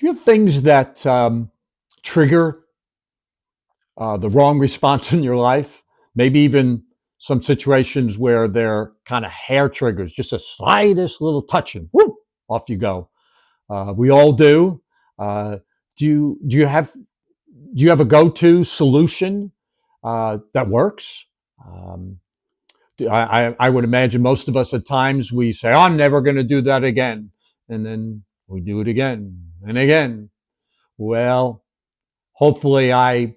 Do you have things that trigger the wrong response in your life? Maybe even some situations where they're kind of hair triggers, just a slightest little touch and whoop, off you go. We all do. Uh, do you have a go-to solution that works? Um, I would imagine most of us at times we say, "I'm never going to do that again," and then we do it again and again. Well, hopefully, I'm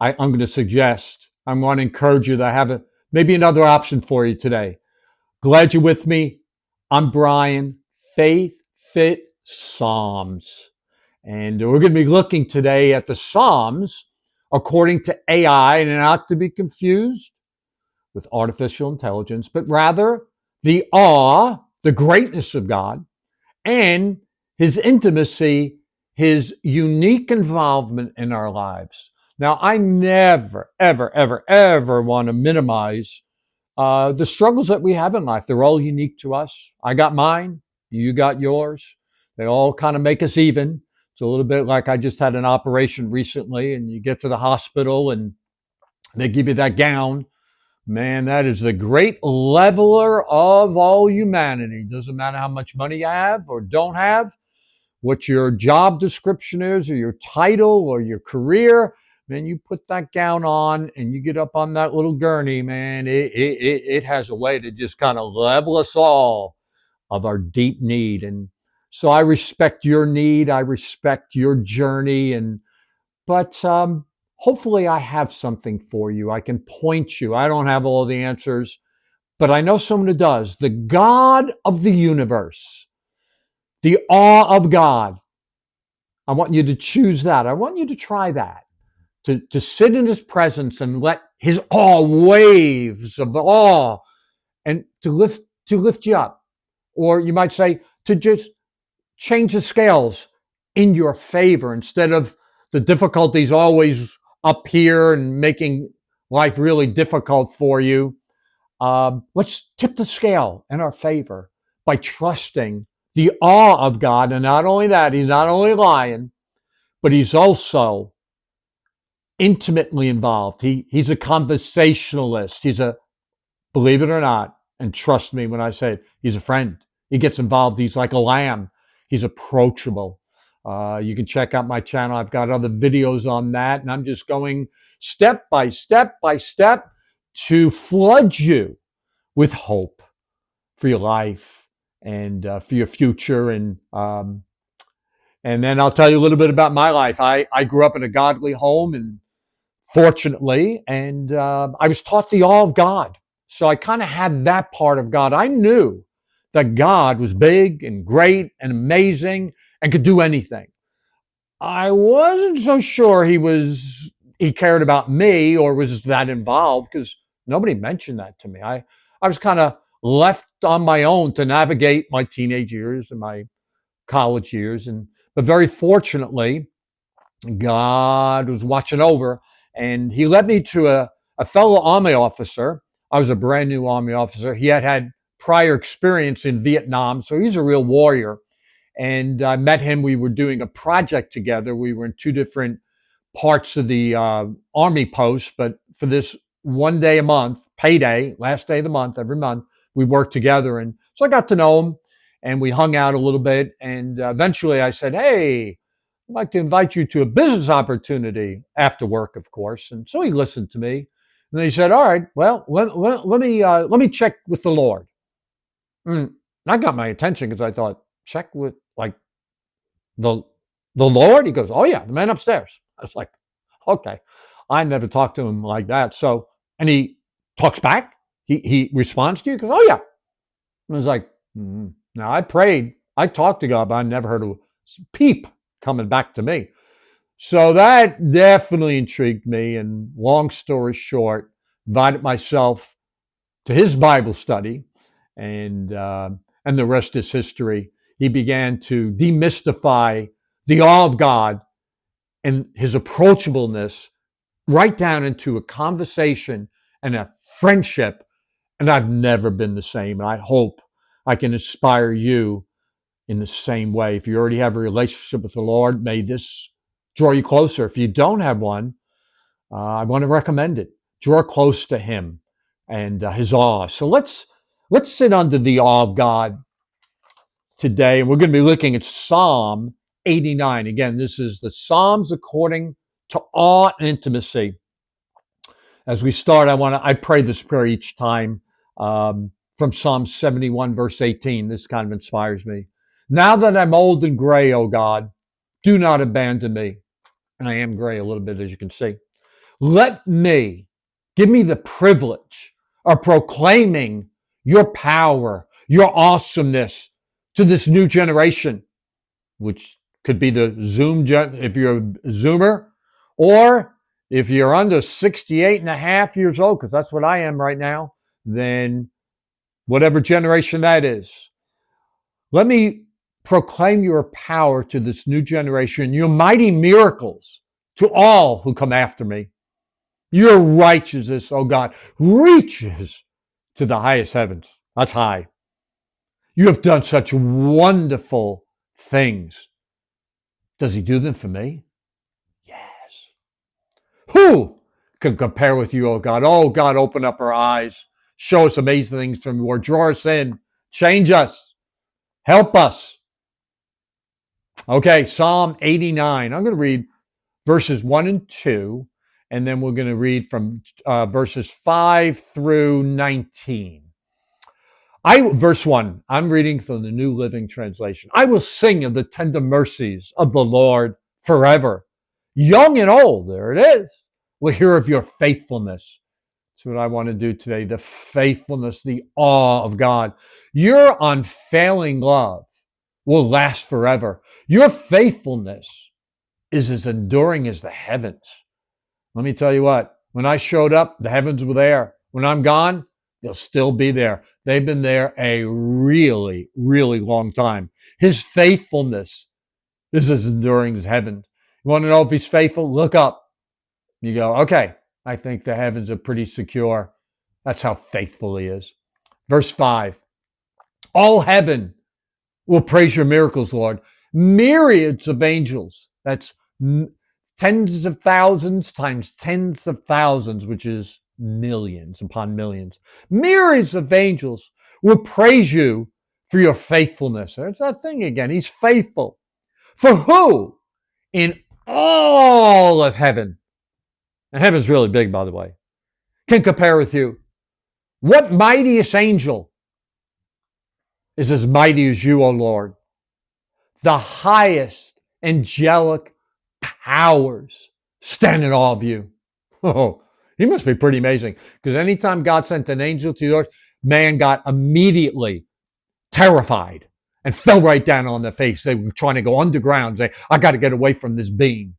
going to suggest, I'm going to encourage you that I have maybe another option for you today. Glad you're with me. I'm Brian, Faith Fit Psalms. And we're going to be looking today at the Psalms according to AI, and not to be confused with artificial intelligence, but rather the awe, the greatness of God, and his intimacy, his unique involvement in our lives. Now, I never, ever, ever, ever want to minimize the struggles that we have in life. They're all unique to us. I got mine, you got yours. They all kind of make us even. It's a little bit like I just had an operation recently, and you get to the hospital and they give you that gown. Man, that is the great leveler of all humanity. Doesn't matter how much money you have or don't have, what your job description is, or your title, or your career. Man, you put that gown on and you get up on that little gurney, man, it has a way to just kind of level us all of our deep need. And so I respect your need. I respect your journey. But hopefully I have something for you. I can point you. I don't have all the answers, but I know someone who does. The God of the universe, the awe of God. I want you to choose that. I want you to try that. To sit in his presence and let his awe, waves of awe, and to lift you up. Or you might say to just change the scales in your favor instead of the difficulties always up here and making life really difficult for you. Let's tip the scale in our favor by trusting the awe of God. And not only that, he's not only lying, but he's also intimately involved. He's a conversationalist. Believe it or not, and trust me when I say it, he's a friend. He gets involved. He's like a lamb. He's approachable. You can check out my channel. I've got other videos on that, and I'm just going step by step by step to flood you with hope for your life and for your future. And then I'll tell you a little bit about my life. I grew up in a godly home, and fortunately, and I was taught the awe of God. So I kind of had that part of God. I knew that God was big and great and amazing and could do anything. I wasn't so sure he cared about me or was that involved, because nobody mentioned that to me. I was kind of left on my own to navigate my teenage years and my college years, but very fortunately, God was watching over, and he led me to a fellow Army officer. I was a brand new Army officer. He had prior experience in Vietnam, so he's a real warrior. And I met him. We were doing a project together. We were in two different parts of the Army post, but for this one day a month, payday, last day of the month, every month, we worked together. And so I got to know him, and we hung out a little bit. And eventually I said, "Hey, I'd like to invite you to a business opportunity after work, of course." And so he listened to me. And then he said, "All right, well, let me check with the Lord." And that got my attention because I thought, check with like the the Lord? He goes, "Oh yeah, the man upstairs." I was like, okay. I never talked to him like that. So, and he talks back. He responds to you. He goes, "Oh yeah." I was like, Now I prayed, I talked to God, but I never heard a peep coming back to me. So that definitely intrigued me. And long story short, invited myself to his Bible study, and the rest is history. He began to demystify the awe of God and his approachableness right down into a conversation and a friendship. And I've never been the same. And I hope I can inspire you in the same way. If you already have a relationship with the Lord, may this draw you closer. If you don't have one, I want to recommend it. Draw close to Him and His awe. So let's sit under the awe of God today, and we're going to be looking at Psalm 89. Again, this is the Psalms according to awe and intimacy. As we start, I pray this prayer each time from Psalm 71, verse 18. This kind of inspires me. Now that I'm old and gray, O God, do not abandon me. And I am gray a little bit, as you can see. Give me the privilege of proclaiming your power, your awesomeness to this new generation, which could be the if you're a Zoomer, or if you're under 68 and a half years old, because that's what I am right now, then whatever generation that is. Let me proclaim your power to this new generation, your mighty miracles to all who come after me. Your righteousness, oh God, reaches to the highest heavens. That's high. You have done such wonderful things. Does He do them for me? Yes. Who can compare with you, oh God? Oh God, open up our eyes. Show us amazing things from your word. Draw us in. Change us. Help us. Okay, Psalm 89. I'm going to read verses 1 and 2, and then we're going to read from verses 5 through 19. Verse 1, I'm reading from the New Living Translation. I will sing of the tender mercies of the Lord forever. Young and old, there it is, will hear of your faithfulness. That's what I want to do today, the faithfulness, the awe of God. Your unfailing love will last forever. Your faithfulness is as enduring as the heavens. Let me tell you what, when I showed up, the heavens were there. When I'm gone, they'll still be there. They've been there a really, really long time. His faithfulness is as enduring as heaven. You want to know if He's faithful? Look up. You go, okay, I think the heavens are pretty secure. That's how faithful He is. Verse 5, all heaven will praise your miracles, Lord. Myriads of angels, that's tens of thousands times tens of thousands, which is millions upon millions. Myriads of angels will praise you for your faithfulness. There's that thing again. He's faithful. For who in all of heaven, and heaven's really big, by the way, can compare with you? What mightiest angel is as mighty as you, O Lord? The highest angelic powers stand in awe of you. Oh, He must be pretty amazing, because anytime God sent an angel to the earth, man got immediately terrified and fell right down on their face. They were trying to go underground, say, I got to get away from this being.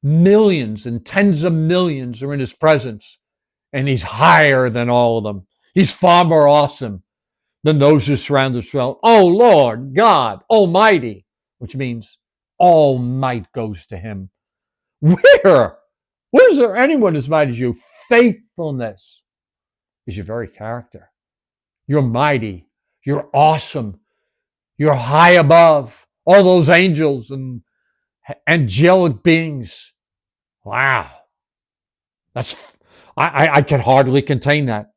Millions and tens of millions are in His presence, and He's higher than all of them. He's far more awesome than those who surround us. Well, oh Lord God Almighty, which means all might goes to Him. Where's there anyone as mighty as you? Faithfulness is your very character. You're mighty. You're awesome. You're high above all those angels and angelic beings. Wow. I can hardly contain that.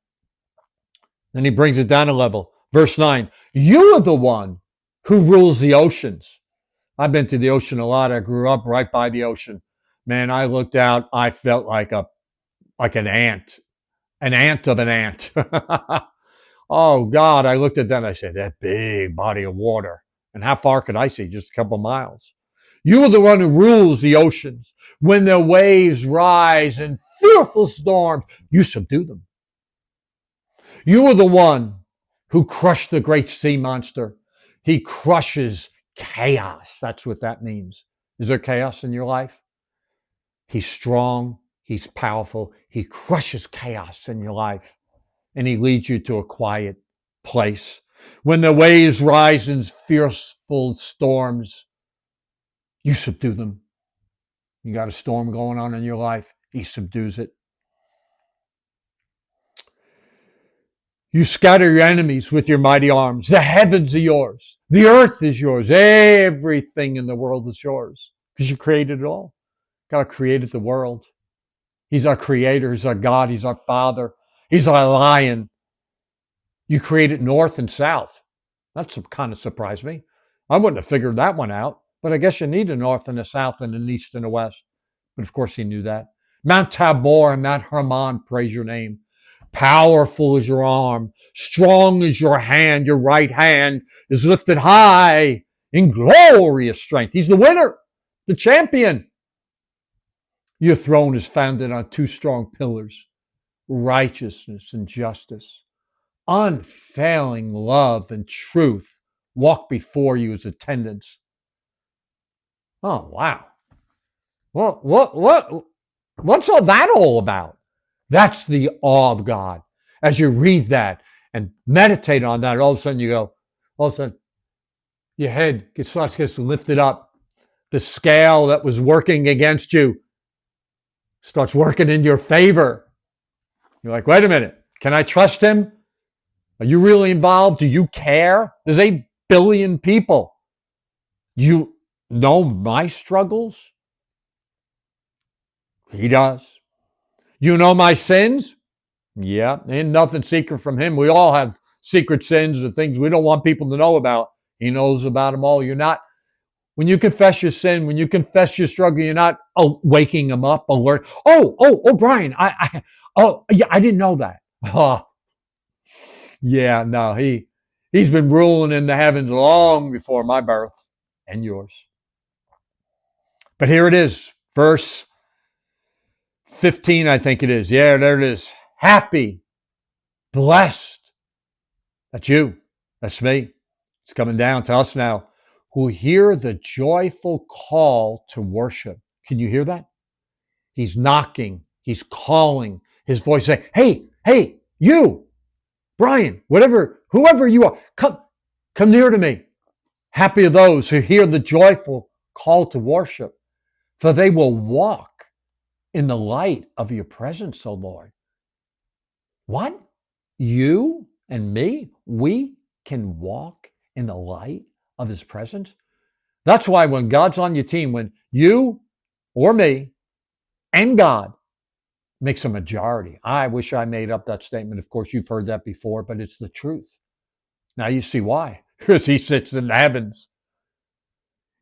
Then He brings it down a level. Verse 9, you are the one who rules the oceans. I've been to the ocean a lot. I grew up right by the ocean. Man, I looked out. I felt like an ant of an ant. Oh God, I looked at that and I said, that big body of water. And how far could I see? Just a couple miles. You are the one who rules the oceans. When their waves rise in fearful storms, you subdue them. You are the one who crushed the great sea monster. He crushes chaos. That's what that means. Is there chaos in your life? He's strong. He's powerful. He crushes chaos in your life, and He leads you to a quiet place. When the waves rise in fearful storms, you subdue them. You got a storm going on in your life, He subdues it. You scatter your enemies with your mighty arms. The heavens are yours. The earth is yours. Everything in the world is yours because you created it all. God created the world. He's our creator. He's our God. He's our Father. He's our lion. You created north and south. That's kind of surprised me. I wouldn't have figured that one out, but I guess you need a north and a south and an east and a west. But of course he knew that. Mount Tabor and Mount Hermon, praise your name. Powerful is your arm. Strong is your hand. Your right hand is lifted high in glorious strength. He's the winner, the champion. Your throne is founded on two strong pillars, righteousness and justice. Unfailing love and truth walk before you as attendants. Oh, wow. What's all that all about? That's the awe of God. As you read that and meditate on that, all of a sudden you go, all of a sudden your head gets lifted up. The scale that was working against you starts working in your favor. You're like, wait a minute, can I trust him? Are you really involved? Do you care? There's 8 billion people. You know my struggles? He does. You know my sins? Yeah, ain't nothing secret from him. We all have secret sins or things we don't want people to know about. He knows about them all. You're not, when you confess your sin, when you confess your struggle, you're not waking them up, alert. Oh, Brian, yeah, I didn't know that. Oh, yeah, no, he's been ruling in the heavens long before my birth and yours. But here it is, verse 15, I think it is. Yeah, there it is. Happy, blessed. That's you. That's me. It's coming down to us now, who hear the joyful call to worship. Can you hear that? He's knocking. He's calling. His voice saying, hey, you, Brian, whoever you are, come near to me. Happy are those who hear the joyful call to worship, for they will walk in the light of your presence, O Lord. What? You and me, we can walk in the light of his presence? That's why when God's on your team, when you or me and God makes a majority. I wish I made up that statement. Of course, you've heard that before, but it's the truth. Now you see why. Because he sits in the heavens.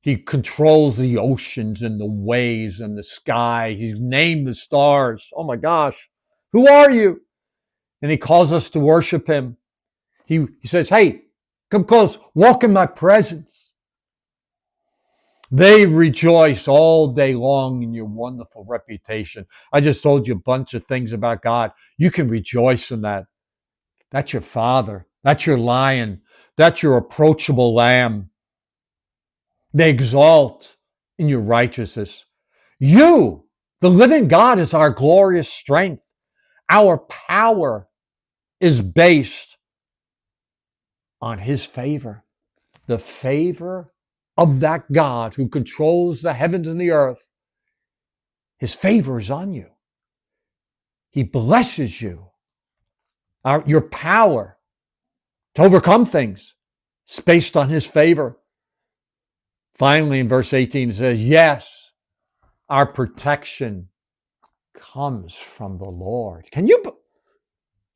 He controls the oceans and the waves and the sky. He's named the stars. Oh my gosh. Who are you? And he calls us to worship him. He says, hey, come close. Walk in my presence. They rejoice all day long in your wonderful reputation. I just told you a bunch of things about God. You can rejoice in that. That's your Father. That's your Lion. That's your approachable Lamb. They exalt in your righteousness. You, the living God, is our glorious strength. Our power is based on his favor. The favor of that God who controls the heavens and the earth. His favor is on you. He blesses you. Your power to overcome things is based on his favor. Finally, in verse 18, it says, yes, our protection comes from the Lord.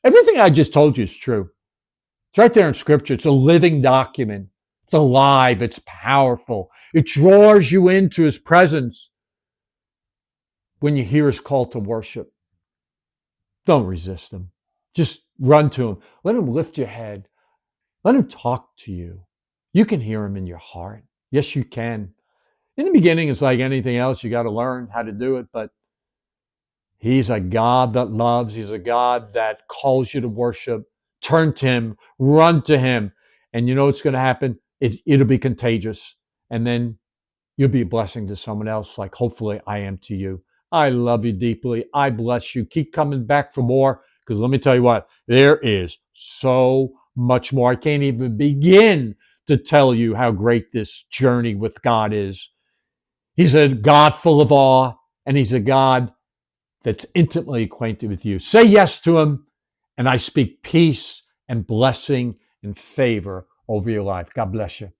Everything I just told you is true. It's right there in Scripture. It's a living document. It's alive. It's powerful. It draws you into his presence when you hear his call to worship. Don't resist him. Just run to him. Let him lift your head. Let him talk to you. You can hear him in your heart. Yes, you can. In the beginning, it's like anything else. You got to learn how to do it, but he's a God that loves. He's a God that calls you to worship. Turn to him. Run to him. And you know what's going to happen? It'll be contagious. And then you'll be a blessing to someone else, like hopefully I am to you. I love you deeply. I bless you. Keep coming back for more, because let me tell you what, there is so much more. I can't even begin to tell you how great this journey with God is. He's a God full of awe, and he's a God that's intimately acquainted with you. Say yes to him, and I speak peace and blessing and favor over your life. God bless you.